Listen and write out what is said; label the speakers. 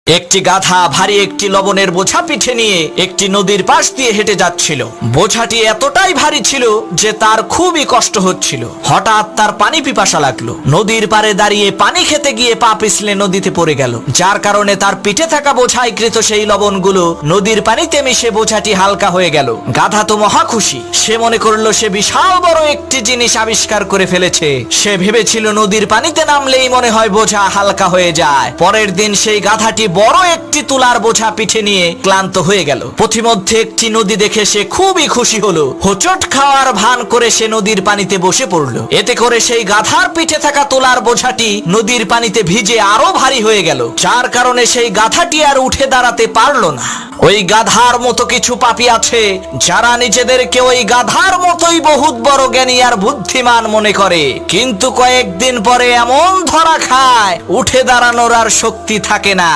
Speaker 1: একটি গাধা ভারী একটি লবণের বোঝা পিঠে নিয়ে একটি নদীর পাশ দিয়ে হেঁটে যাচ্ছিল। বোঝাটি এতটাই ভারী ছিল যে তার খুবই কষ্ট হচ্ছিল। হঠাৎ তার পানি পিপাসা লাগলো। নদীর পাড়ে দাঁড়িয়ে পানি খেতে গিয়ে পা পিছলে নদীতে পড়ে গেল, যার কারণে তার পিঠে থাকা বোঝায় কৃত সেই লবণগুলো নদীর পানিতে মিশে বোঝাটি হালকা হয়ে গেল। গাধা তো মহা খুশি। সে মনে করলো সে বিশাল বড় একটি জিনিস আবিষ্কার করে ফেলেছে। সে ভেবেছিল নদীর পানিতে নামলেই মনে হয় বোঝা হালকা হয়ে যায়। পরের দিন সেই গাধাটি বড় একটি তুলার বোঝা পিঠে নিয়ে ক্লান্ত হয়ে গেল। পথিমধ্যে একটি নদী দেখে সে খুবই খুশি হলো। হোঁচট খাওয়ার ভান করে সে নদীর পানিতে বসে পড়লো। এতে করে সেই গাধার পিঠে থাকা তুলার বোঝাটি নদীর পানিতে ভিজে আরো ভারী হয়ে গেল, যার কারণে সেই গাধাটি আর উঠে দাঁড়াতে পারলো না। ওই গাধার মতো কিছু পাপী আছে যারা নিজেদেরকে ওই গাধার মতোই বহুত বড় জ্ঞানী আর বুদ্ধিমান মনে করে, কিন্তু কয়েকদিন পরে এমন ধরা খায় উঠে দাঁড়ানোর আর শক্তি থাকে না।